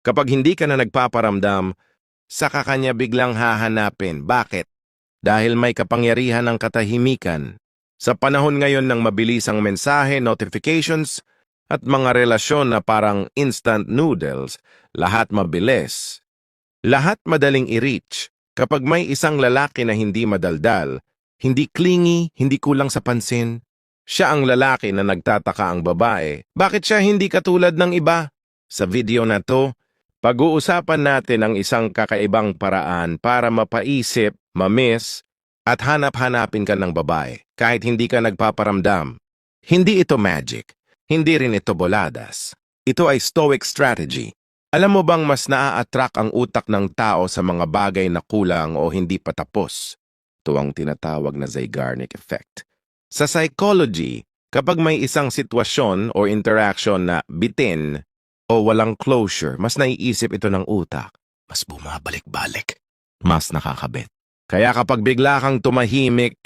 Kapag hindi ka na nagpaparamdam, saka kanya biglang hahanapin. Bakit? Dahil may kapangyarihan ng katahimikan. Sa panahon ngayon ng mabilisang mensahe, notifications, at mga relasyon na parang instant noodles, lahat mabilis. Lahat madaling i-reach. Kapag may isang lalaki na hindi madaldal, hindi clingy, hindi kulang sa pansin, siya ang lalaki na nagtataka ang babae. Bakit siya hindi katulad ng iba? Sa video na to, pag-uusapan natin ang isang kakaibang paraan para mapaisip, mamiss, at hanap-hanapin ka ng babae kahit hindi ka nagpaparamdam. Hindi ito magic. Hindi rin ito boladas. Ito ay stoic strategy. Alam mo bang mas naa-attract ang utak ng tao sa mga bagay na kulang o hindi pa tapos? Ito ang tinatawag na Zeigarnik effect. Sa psychology, kapag may isang sitwasyon o interaction na bitin o walang closure, mas naiisip ito ng utak. Mas bumabalik-balik. Mas nakakabit. Kaya kapag bigla kang tumahimik,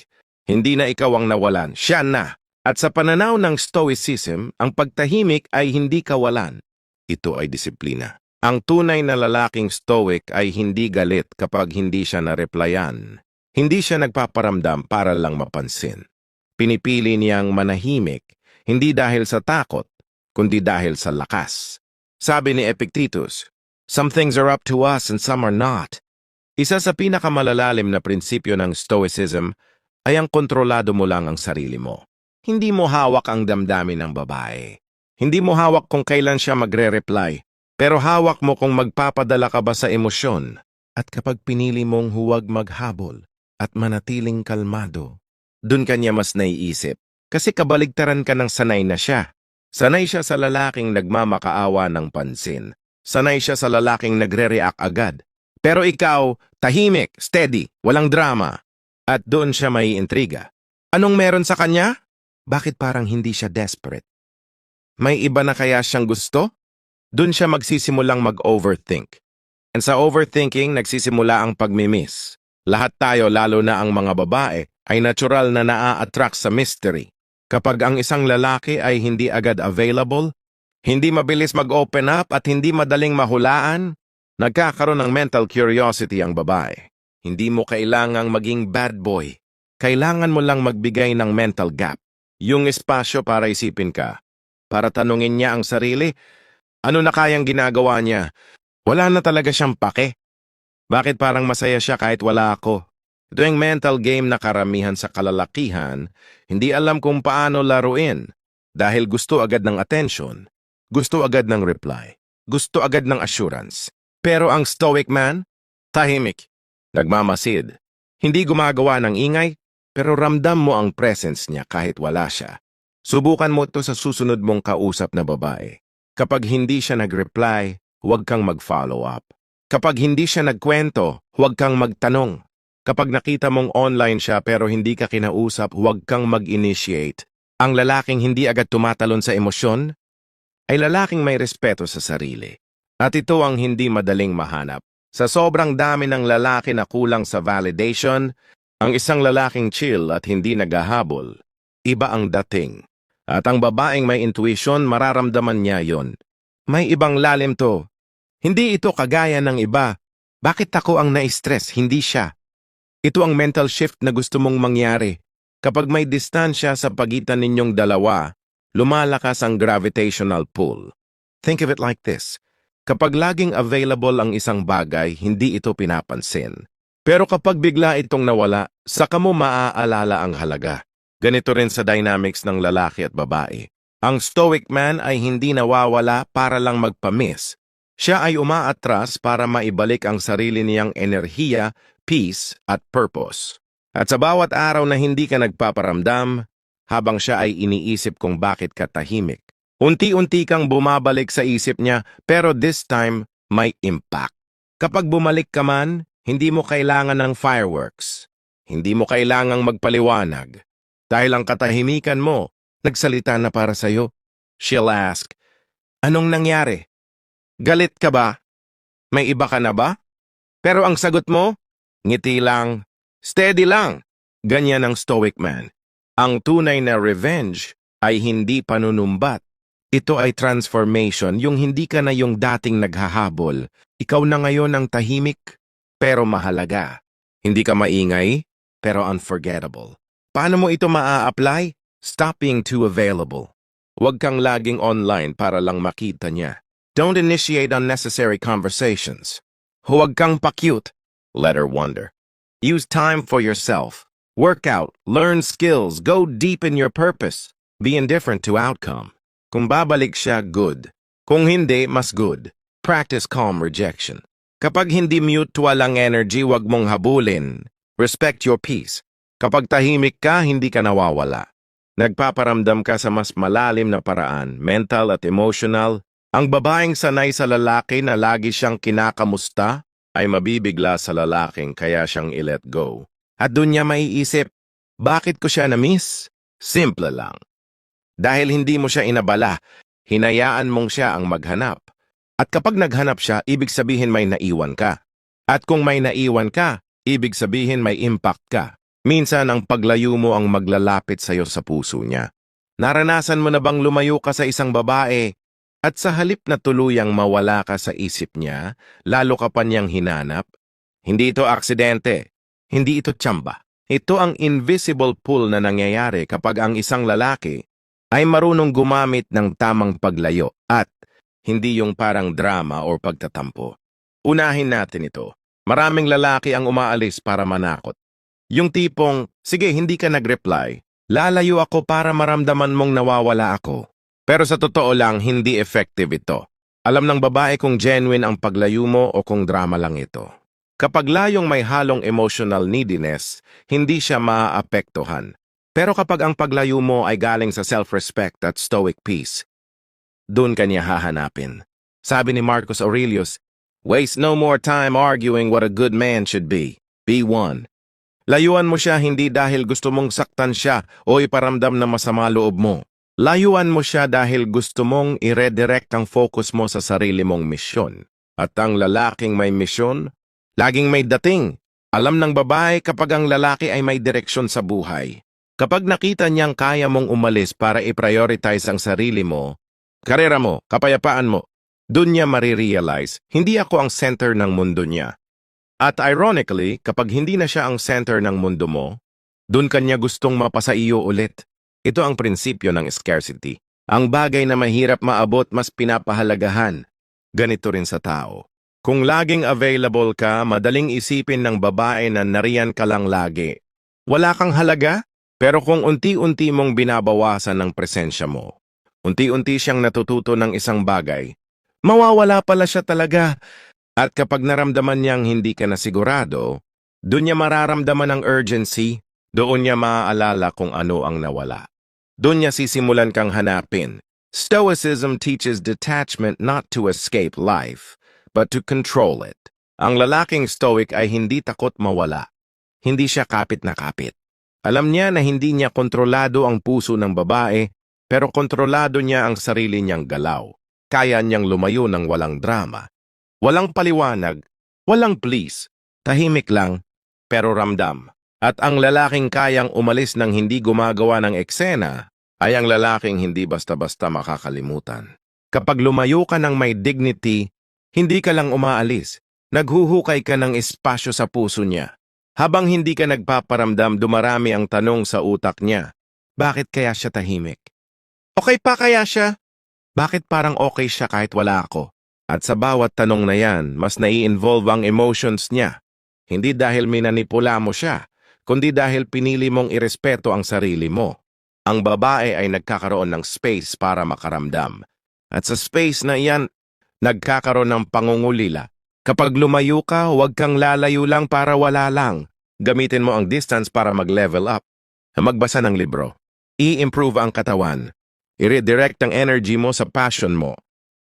hindi na ikaw ang nawalan, siya na. At sa pananaw ng Stoicism, ang pagtahimik ay hindi kawalan. Ito ay disiplina. Ang tunay na lalaking Stoic ay hindi galit kapag hindi siya na-replyan. Hindi siya nagpaparamdam para lang mapansin. Pinipili niyang manahimik, hindi dahil sa takot, kundi dahil sa lakas. Sabi ni Epictetus, "Some things are up to us and some are not." Isa sa pinakamalalalim na prinsipyo ng Stoicism ay ang kontrolado mo lang ang sarili mo. Hindi mo hawak ang damdamin ng babae. Hindi mo hawak kung kailan siya magre-reply, pero hawak mo kung magpapadala ka ba sa emosyon. At kapag pinili mong huwag maghabol at manatiling kalmado, dun ka niya mas naiisip. Kasi kabaligtaran ka ng sanay na siya. Sanay siya sa lalaking nagmamakaawa ng pansin. Sanay siya sa lalaking nagre-react agad. Pero ikaw, tahimik, steady, walang drama. At doon siya may intriga. Anong meron sa kanya? Bakit parang hindi siya desperate? May iba na kaya siyang gusto? Doon siya magsisimulang mag-overthink. And sa overthinking, nagsisimula ang pagmimiss. Lahat tayo, lalo na ang mga babae, ay natural na naa-attract sa mystery. Kapag ang isang lalaki ay hindi agad available, hindi mabilis mag-open up at hindi madaling mahulaan, nagkakaroon ng mental curiosity ang babae. Hindi mo kailangang maging bad boy. Kailangan mo lang magbigay ng mental gap. Yung espasyo para isipin ka. Para tanungin niya ang sarili, ano na kayang ginagawa niya? Wala na talaga siyang pake. Bakit parang masaya siya kahit wala ako? Ito yung mental game na karamihan sa kalalakihan, hindi alam kung paano laruin. Dahil gusto agad ng attention, gusto agad ng reply, gusto agad ng assurance. Pero ang stoic man, tahimik, nagmamasid. Hindi gumagawa ng ingay, pero ramdam mo ang presence niya kahit wala siya. Subukan mo ito sa susunod mong kausap na babae. Kapag hindi siya nag-reply, huwag kang mag-follow up. Kapag hindi siya nagkwento, huwag kang magtanong. Kapag nakita mong online siya pero hindi ka kinausap, huwag kang mag-initiate. Ang lalaking hindi agad tumatalon sa emosyon ay lalaking may respeto sa sarili. At ito ang hindi madaling mahanap. Sa sobrang dami ng lalaki na kulang sa validation, ang isang lalaking chill at hindi naghahabol, iba ang dating. At ang babaeng may intuition, mararamdaman niya yon. May ibang lalim to. Hindi ito kagaya ng iba. Bakit ako ang na-stress, hindi siya? Ito ang mental shift na gusto mong mangyari. Kapag may distansya sa pagitan ninyong dalawa, lumalakas ang gravitational pull. Think of it like this. Kapag laging available ang isang bagay, hindi ito pinapansin. Pero kapag bigla itong nawala, saka mo maaalala ang halaga. Ganito rin sa dynamics ng lalaki at babae. Ang stoic man ay hindi nawawala para lang magpamiss. Siya ay umaatras para maibalik ang sarili niyang enerhiya, peace at purpose. At sa bawat araw na hindi ka nagpaparamdam, habang siya ay iniisip kung bakit ka tahimik, unti-unti kang bumabalik sa isip niya, pero this time may impact. Kapag bumalik ka man, hindi mo kailangan ng fireworks. Hindi mo kailangang magpaliwanag. Dahil ang katahimikan mo, nagsalita na para sa'yo. She'll ask, anong nangyari? Galit ka ba? May iba ka na ba? Pero ang sagot mo, ngiti lang, steady lang. Ganyan ang stoic man. Ang tunay na revenge ay hindi panunumbat. Ito ay transformation, yung hindi ka na yung dating naghahabol. Ikaw na ngayon ang tahimik, pero mahalaga. Hindi ka maingay, pero unforgettable. Paano mo ito maa-apply? Stop being too available. Huwag kang laging online para lang makita niya. Don't initiate unnecessary conversations. Huwag kang pa-cute. Let her wonder. Use time for yourself. Work out, learn skills, go deep in your purpose. Be indifferent to outcome. Kung babalik siya, good. Kung hindi, mas good. Practice calm rejection. Kapag hindi mutual ang energy, wag mong habulin. Respect your peace. Kapag tahimik ka, hindi ka nawawala. Nagpaparamdam ka sa mas malalim na paraan, mental at emotional. Ang babaeng sanay sa lalaki na lagi siyang kinakamusta ay mabibigla sa lalaking kaya siyang i-let go. At doon niya maiisip, bakit ko siya na-miss? Simple lang. Dahil hindi mo siya inabala, hinayaan mong siya ang maghanap. At kapag naghanap siya, ibig sabihin may naiwan ka. At kung may naiwan ka, ibig sabihin may impact ka. Minsan ang paglayo mo ang maglalapit sa'yo sa puso niya. Naranasan mo na bang lumayo ka sa isang babae at sa halip na tuluyang mawala ka sa isip niya, lalo ka pa niyang hinanap? Hindi ito aksidente. Hindi ito tsamba. Ito ang invisible pull na nangyayari kapag ang isang lalaki ay marunong gumamit ng tamang paglayo at hindi yung parang drama o pagtatampo. Unahin natin ito. Maraming lalaki ang umaalis para manakot. Yung tipong, sige, hindi ka nag-reply. Lalayo ako para maramdaman mong nawawala ako. Pero sa totoo lang, hindi effective ito. Alam ng babae kung genuine ang paglayo mo o kung drama lang ito. Kapag layong may halong emotional neediness, hindi siya maaapektuhan. Pero kapag ang paglayo mo ay galing sa self-respect at stoic peace, doon ka niya hahanapin. Sabi ni Marcus Aurelius, waste no more time arguing what a good man should be. Be one. Layuan mo siya hindi dahil gusto mong saktan siya o iparamdam na masama loob mo. Layuan mo siya dahil gusto mong i-redirect ang focus mo sa sarili mong misyon. At ang lalaking may misyon, laging may dating. Alam ng babae kapag ang lalaki ay may direksyon sa buhay. Kapag nakita niyang kaya mong umalis para i-prioritize ang sarili mo, karera mo, kapayapaan mo, doon niya marirealize, hindi ako ang center ng mundo niya. At ironically, kapag hindi na siya ang center ng mundo mo, doon kanya gustong mapasa iyo ulit. Ito ang prinsipyo ng scarcity. Ang bagay na mahirap maabot mas pinapahalagahan. Ganito rin sa tao. Kung laging available ka, madaling isipin ng babae na nariyan ka lang lagi. Wala kang halaga? Pero kung unti-unti mong binabawasan ng presensya mo, unti-unti siyang natututo ng isang bagay, mawawala pala siya talaga. At kapag naramdaman niyang hindi ka na sigurado, doon niya mararamdaman ang urgency, doon niya maaalala kung ano ang nawala. Doon niya sisimulan kang hanapin. Stoicism teaches detachment not to escape life, but to control it. Ang lalaking stoic ay hindi takot mawala. Hindi siya kapit na kapit. Alam niya na hindi niya kontrolado ang puso ng babae, pero kontrolado niya ang sarili niyang galaw. Kaya niyang lumayo ng walang drama. Walang paliwanag, walang please, tahimik lang, pero ramdam. At ang lalaking kayang umalis ng hindi gumagawa ng eksena, ay ang lalaking hindi basta-basta makakalimutan. Kapag lumayo ka ng may dignity, hindi ka lang umaalis, naghuhukay ka ng espasyo sa puso niya. Habang hindi ka nagpaparamdam, dumarami ang tanong sa utak niya. Bakit kaya siya tahimik? Okay pa kaya siya? Bakit parang okay siya kahit wala ako? At sa bawat tanong na yan, mas nai-involve ang emotions niya. Hindi dahil minanipula mo siya, kundi dahil pinili mong irespeto ang sarili mo. Ang babae ay nagkakaroon ng space para makaramdam. At sa space na iyan, nagkakaroon ng pangungulila. Kapag lumayo ka, huwag kang lalayo lang para wala lang. Gamitin mo ang distance para mag-level up. Magbasa ng libro. I-improve ang katawan. I-redirect ang energy mo sa passion mo.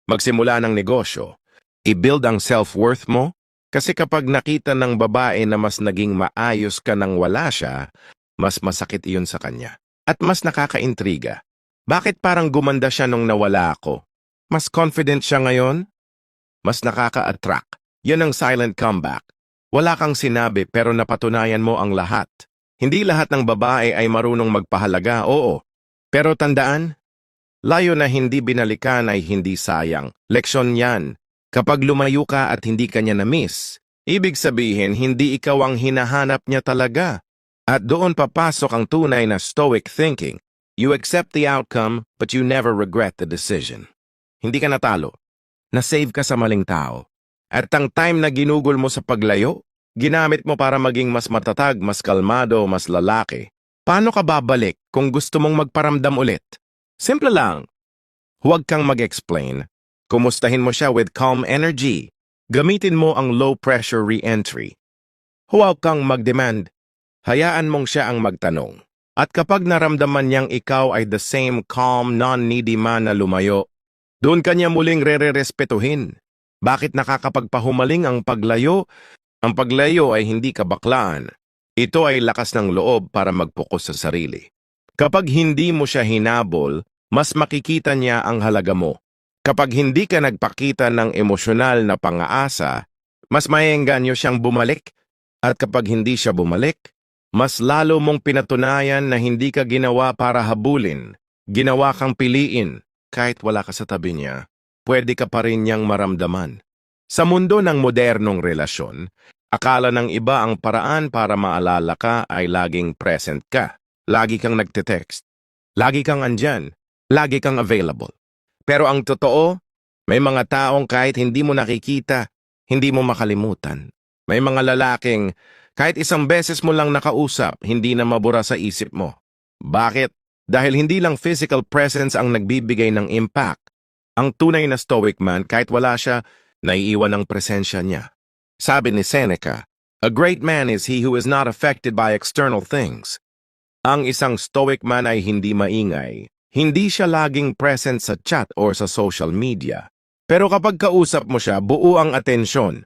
Magsimula ng negosyo. I-build ang self-worth mo. Kasi kapag nakita ng babae na mas naging maayos ka nang wala siya, mas masakit iyon sa kanya. At mas nakakaintriga. Bakit parang gumanda siya nung nawala ako? Mas confident siya ngayon? Mas nakaka-attract. Yan ang silent comeback. Wala kang sinabi pero napatunayan mo ang lahat. Hindi lahat ng babae ay marunong magpahalaga, oo. Pero tandaan, Layo na hindi binalikan ay hindi sayang. Leksyon yan. Kapag lumayo ka at hindi ka niya na-miss, ibig sabihin hindi ikaw ang hinahanap niya talaga. At doon papasok ang tunay na stoic thinking. You accept the outcome, but you never regret the decision. Hindi ka natalo. Na-save ka sa maling tao. At ang time na ginugol mo sa paglayo, ginamit mo para maging mas matatag, mas kalmado, mas lalaki. Paano ka babalik kung gusto mong magparamdam ulit? Simple lang. Huwag kang mag-explain. Kumustahin mo siya with calm energy. Gamitin mo ang low-pressure re-entry. Huwag kang mag-demand. Hayaan mong siya ang magtanong. At kapag naramdaman niyang ikaw ay the same calm, non-needy man na lumayo, doon kanya muling re-respetuhin. Bakit nakakapagpahumaling ang paglayo? Ang paglayo ay hindi kabaklaan. Ito ay lakas ng loob para mag-focus sa sarili. Kapag hindi mo siya hinabol, mas makikita niya ang halaga mo. Kapag hindi ka nagpakita ng emosyonal na pang-aasa, mas maengganyo siyang bumalik. At kapag hindi siya bumalik, mas lalo mong pinatunayan na hindi ka ginawa para habulin. Ginawa kang piliin. Kahit wala ka sa tabi niya, pwede ka pa rin niyang maramdaman. Sa mundo ng modernong relasyon, akala ng iba ang paraan para maalala ka ay laging present ka. Lagi kang nagte-text. Lagi kang andyan. Lagi kang available. Pero ang totoo, may mga taong kahit hindi mo nakikita, hindi mo makalimutan. May mga lalaking kahit isang beses mo lang nakausap, hindi na mabura sa isip mo. Bakit? Dahil hindi lang physical presence ang nagbibigay ng impact. Ang tunay na stoic man, kahit wala siya, naiiwan ang presensya niya. Sabi ni Seneca, "A great man is he who is not affected by external things." Ang isang stoic man ay hindi maingay. Hindi siya laging present sa chat or sa social media. Pero kapag kausap mo siya, buo ang atensyon.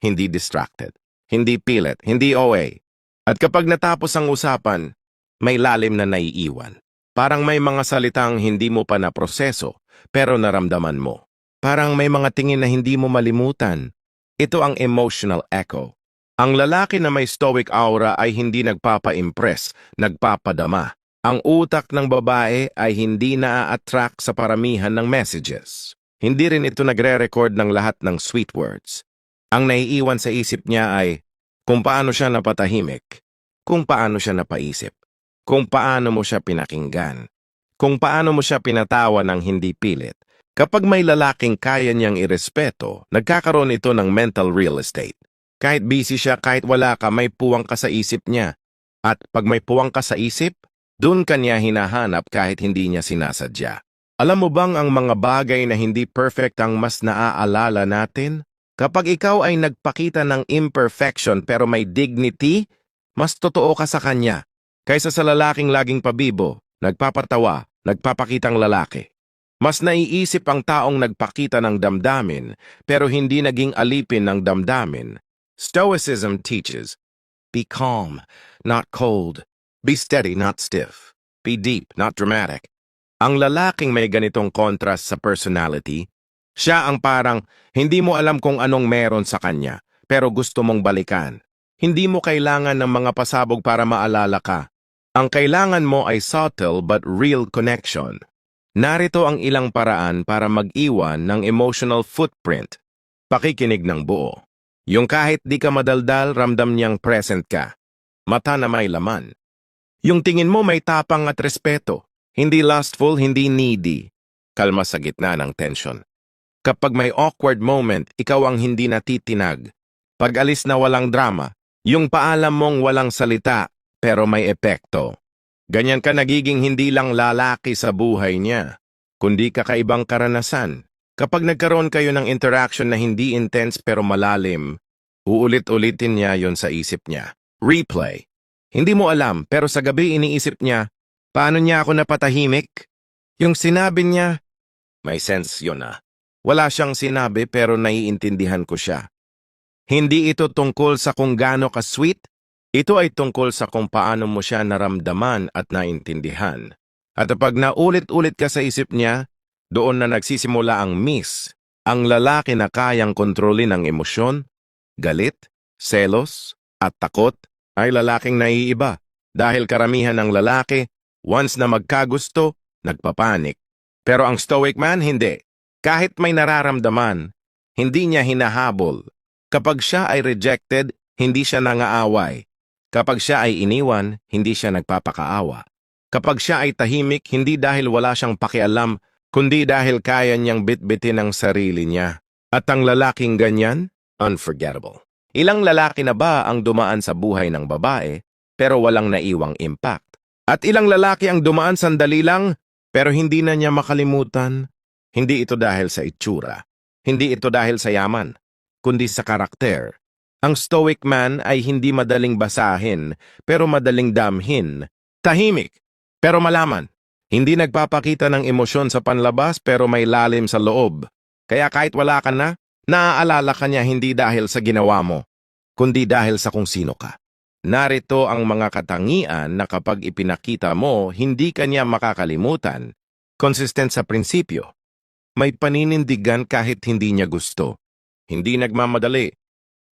Hindi distracted. Hindi pilit. Hindi OA. At kapag natapos ang usapan, may lalim na naiiwan. Parang may mga salitang hindi mo pa naproseso, pero naramdaman mo. Parang may mga tingin na hindi mo malimutan. Ito ang emotional echo. Ang lalaki na may stoic aura ay hindi nagpapa-impress, nagpapadama. Ang utak ng babae ay hindi na-attract sa paramihan ng messages. Hindi rin ito nagre-record ng lahat ng sweet words. Ang naiiwan sa isip niya ay kung paano siya napatahimik, kung paano siya napaisip, kung paano mo siya pinakinggan, kung paano mo siya pinatawa ng hindi pilit. Kapag may lalaking kaya niyang irespeto, nagkakaroon ito ng mental real estate. Kahit busy siya, kahit wala ka, may puwang ka sa isip niya. At pag may puwang ka sa isip, doon ka niya hinahanap kahit hindi niya sinasadya. Alam mo bang ang mga bagay na hindi perfect ang mas naaalala natin? Kapag ikaw ay nagpakita ng imperfection pero may dignity, mas totoo ka sa kanya. Kaysa sa lalaking laging pabibo, nagpapatawa, nagpapakitang lalaki. Mas naiisip ang taong nagpakita ng damdamin pero hindi naging alipin ng damdamin. Stoicism teaches, be calm, not cold. Be steady, not stiff. Be deep, not dramatic. Ang lalaking may ganitong contrast sa personality, siya ang parang hindi mo alam kung anong meron sa kanya, pero gusto mong balikan. Hindi mo kailangan ng mga pasabog para maalala ka. Ang kailangan mo ay subtle but real connection. Narito ang ilang paraan para mag-iwan ng emotional footprint. Pakikinig ng buo. Yung kahit di ka madaldal, ramdam niyang present ka. Mata na may laman. Yung tingin mo may tapang at respeto. Hindi lustful, hindi needy. Kalma sa gitna ng tension. Kapag may awkward moment, ikaw ang hindi natitinag. Pag alis na walang drama, yung paalam mong walang salita, pero may epekto. Ganyan ka nagiging hindi lang lalaki sa buhay niya, kundi kakaibang karanasan. Kapag nagkaroon kayo ng interaction na hindi intense pero malalim, uulit-ulitin niya yon sa isip niya. Replay. Hindi mo alam pero sa gabi iniisip niya, paano niya ako napatahimik? Yung sinabi niya, may sense yun ah. Wala siyang sinabi pero naiintindihan ko siya. Hindi ito tungkol sa kung gaano ka-sweet, ito ay tungkol sa kung paano mo siya naramdaman at naintindihan. At pag naulit-ulit ka sa isip niya, doon na nagsisimula ang miss, ang lalaki na kayang kontrolin ang emosyon, galit, selos, at takot, ay lalaking naiiba. Dahil karamihan ng lalaki, once na magkagusto, nagpapanik. Pero ang stoic man, hindi. Kahit may nararamdaman, hindi niya hinahabol. Kapag siya ay rejected, hindi siya nangaaway. Kapag siya ay iniwan, hindi siya nagpapakaawa. Kapag siya ay tahimik, hindi dahil wala siyang pakialam, kundi dahil kaya niyang bitbitin ang sarili niya. At ang lalaking ganyan, unforgettable. Ilang lalaki na ba ang dumaan sa buhay ng babae, pero walang naiwang impact? At ilang lalaki ang dumaan sandali lang, pero hindi na niya makalimutan? Hindi ito dahil sa itsura. Hindi ito dahil sa yaman, kundi sa karakter. Ang stoic man ay hindi madaling basahin, pero madaling damhin. Tahimik, pero malaman. Hindi nagpapakita ng emosyon sa panlabas, pero may lalim sa loob. Kaya kahit wala ka na, naaalala ka niya hindi dahil sa ginawa mo, kundi dahil sa kung sino ka. Narito ang mga katangian na kapag ipinakita mo, hindi ka niya makakalimutan. Consistent sa prinsipyo. May paninindigan kahit hindi niya gusto. Hindi nagmamadali.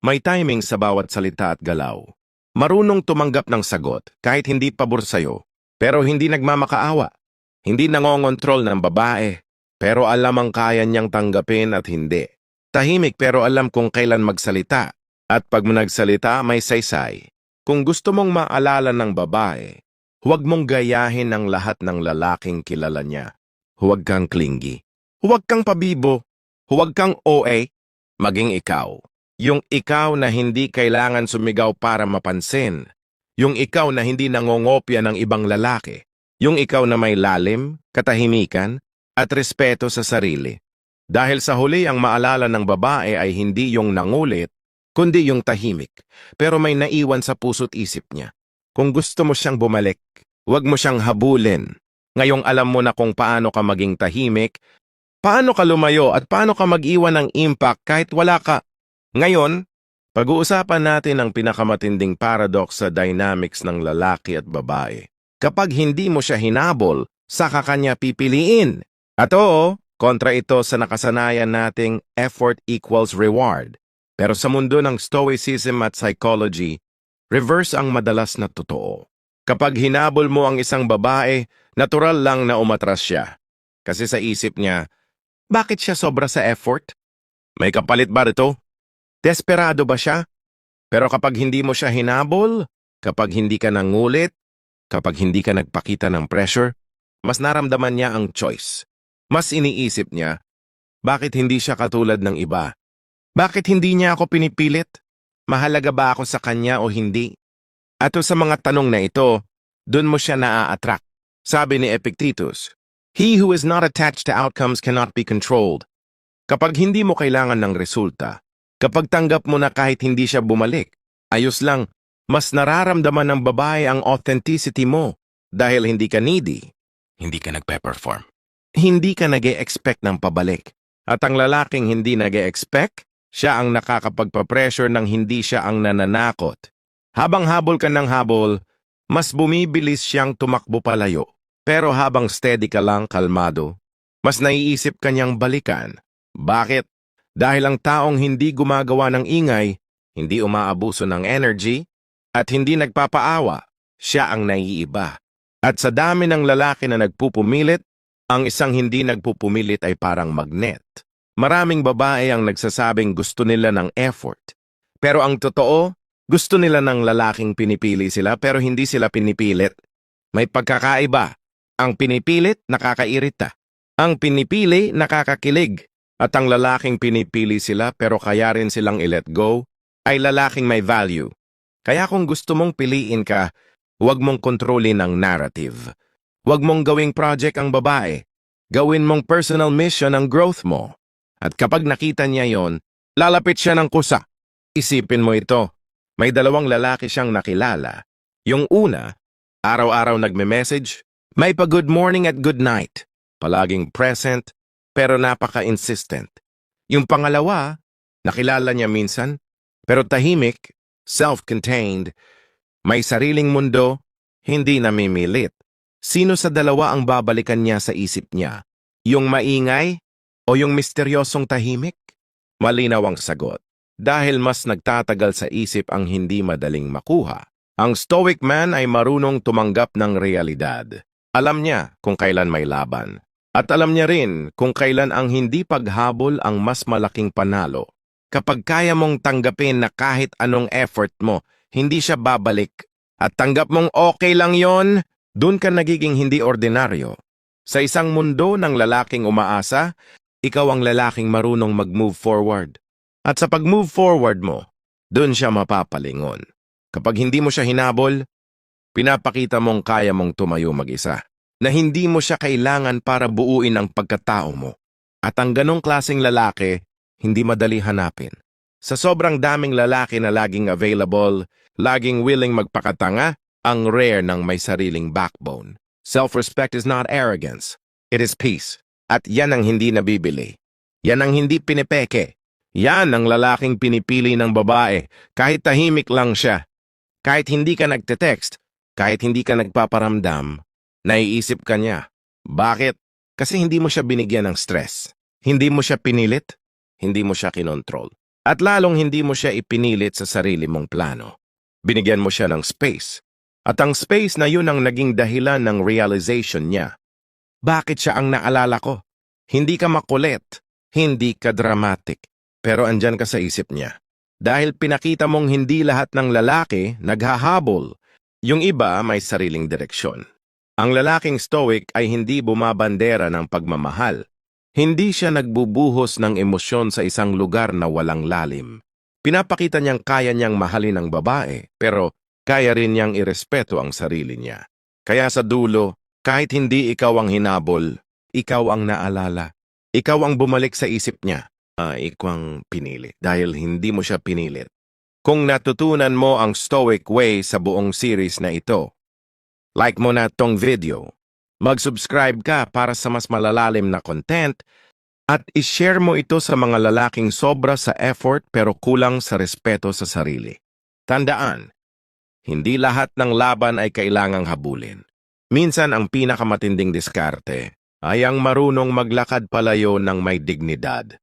May timing sa bawat salita at galaw. Marunong tumanggap ng sagot kahit hindi pabor sa'yo, pero hindi nagmamakaawa. Hindi nangongontrol ng babae, pero alam ang kaya niyang tanggapin at hindi. Tahimik pero alam kung kailan magsalita. At pag nagsalita, may saysay. Kung gusto mong maalala ng babae, huwag mong gayahin ang lahat ng lalaking kilala niya. Huwag kang clingy. Huwag kang pabibo. Huwag kang OA. Maging ikaw. Yung ikaw na hindi kailangan sumigaw para mapansin. Yung ikaw na hindi nangongopya ng ibang lalaki. Yung ikaw na may lalim, katahimikan, at respeto sa sarili. Dahil sa huli ang maalala ng babae ay hindi yung nangulit, kundi yung tahimik, pero may naiwan sa puso't isip niya. Kung gusto mo siyang bumalik, huwag mo siyang habulin. Ngayong alam mo na kung paano ka maging tahimik, paano ka lumayo at paano ka mag-iwan ng impact kahit wala ka. Ngayon, pag-uusapan natin ang pinakamatinding paradox sa dynamics ng lalaki at babae. Kapag hindi mo siya hinabol, saka kanya pipiliin. At oo, kontra ito sa nakasanayan nating effort equals reward. Pero sa mundo ng stoicism at psychology, reverse ang madalas na totoo. Kapag hinabol mo ang isang babae, natural lang na umatras siya. Kasi sa isip niya, bakit siya sobra sa effort? May kapalit ba rito? Desperado ba siya? Pero kapag hindi mo siya hinabol, kapag hindi ka nangulit, kapag hindi ka nagpakita ng pressure, mas naramdaman niya ang choice. Mas iniisip niya, bakit hindi siya katulad ng iba? Bakit hindi niya ako pinipilit? Mahalaga ba ako sa kanya o hindi? At sa mga tanong na ito, dun mo siya naa-attract. Sabi ni Epictetus, "He who is not attached to outcomes cannot be controlled." Kapag hindi mo kailangan ng resulta, kapag tanggap mo na kahit hindi siya bumalik, ayos lang, mas nararamdaman ng babae ang authenticity mo dahil hindi ka needy, hindi ka nagpe-perform. Hindi ka nag-e-expect ng pabalik. At ang lalaking hindi nag-e-expect, siya ang nakakapagpa-pressure ng hindi siya ang nananakot. Habang habol ka ng habol, mas bumibilis siyang tumakbo palayo. Pero habang steady ka lang kalmado, mas naiisip ka niyang balikan. Bakit? Dahil ang taong hindi gumagawa ng ingay, hindi umaabuso ng energy, at hindi nagpapaawa, siya ang naiiba. At sa dami ng lalaki na nagpupumilit, ang isang hindi nagpupumilit ay parang magnet. Maraming babae ang nagsasabing gusto nila ng effort. Pero ang totoo, gusto nila ng lalaking pinipili sila pero hindi sila pinipilit. May pagkakaiba. Ang pinipilit, nakakairita. Ang pinipili, nakakakilig. At ang lalaking pinipili sila pero kaya rin silang i-let go, ay lalaking may value. Kaya kung gusto mong piliin ka, huwag mong kontrolin ang narrative. Huwag mong gawing project ang babae. Gawin mong personal mission ang growth mo. At kapag nakita niya yon, lalapit siya ng kusa. Isipin mo ito, may dalawang lalaki siyang nakilala. Yung una, araw-araw nagme-message, may pa-good morning at good night. Palaging present, pero napaka-insistent. Yung pangalawa, nakilala niya minsan, pero tahimik, self-contained, may sariling mundo, hindi namimilit. Sino sa dalawa ang babalikan niya sa isip niya? Yung maingay o yung misteryosong tahimik? Malinaw ang sagot. Dahil mas nagtatagal sa isip ang hindi madaling makuha. Ang stoic man ay marunong tumanggap ng realidad. Alam niya kung kailan may laban. At alam niya rin kung kailan ang hindi paghabol ang mas malaking panalo. Kapag kaya mong tanggapin na kahit anong effort mo, hindi siya babalik, at tanggap mong okay lang yon, dun ka nagiging hindi ordinaryo. Sa isang mundo ng lalaking umaasa, ikaw ang lalaking marunong mag-move forward. At sa pag-move forward mo, dun siya mapapalingon. Kapag hindi mo siya hinabol, pinapakita mong kaya mong tumayo mag-isa, na hindi mo siya kailangan para buuin ang pagkatao mo. At ang ganong klaseng lalaki, hindi madali hanapin. Sa sobrang daming lalaki na laging available, laging willing magpakatanga, ang rare ng may sariling backbone. Self-respect is not arrogance. It is peace. At yan ang hindi nabibili. Yan ang hindi pinipeke. Yan ang lalaking pinipili ng babae, kahit tahimik lang siya. Kahit hindi ka nagte-text, kahit hindi ka nagpaparamdam, naiisip ka niya. Bakit? Kasi hindi mo siya binigyan ng stress. Hindi mo siya pinilit, hindi mo siya kinontrol. At lalong hindi mo siya ipinilit sa sarili mong plano. Binigyan mo siya ng space. At ang space na yun ang naging dahilan ng realization niya. Bakit siya ang naalala ko? Hindi ka makulit, hindi ka dramatic, pero andyan ka sa isip niya. Dahil pinakita mong hindi lahat ng lalaki naghahabol. Yung iba may sariling direksyon. Ang lalaking stoic ay hindi bumabandera ng pagmamahal. Hindi siya nagbubuhos ng emosyon sa isang lugar na walang lalim. Pinapakita niyang kaya niyang mahalin ang babae, pero kaya rin niyang irespeto ang sarili niya. Kaya sa dulo, kahit hindi ikaw ang hinabol, ikaw ang naalala. Ikaw ang bumalik sa isip niya. Ikaw ang pinili dahil hindi mo siya pinilit. Kung natutunan mo ang Stoic Way sa buong series na ito, like mo na tong video, mag-subscribe ka para sa mas malalalim na content at ishare mo ito sa mga lalaking sobra sa effort pero kulang sa respeto sa sarili. Tandaan, hindi lahat ng laban ay kailangang habulin. Minsan ang pinakamatinding diskarte ay ang marunong maglakad palayo ng may dignidad.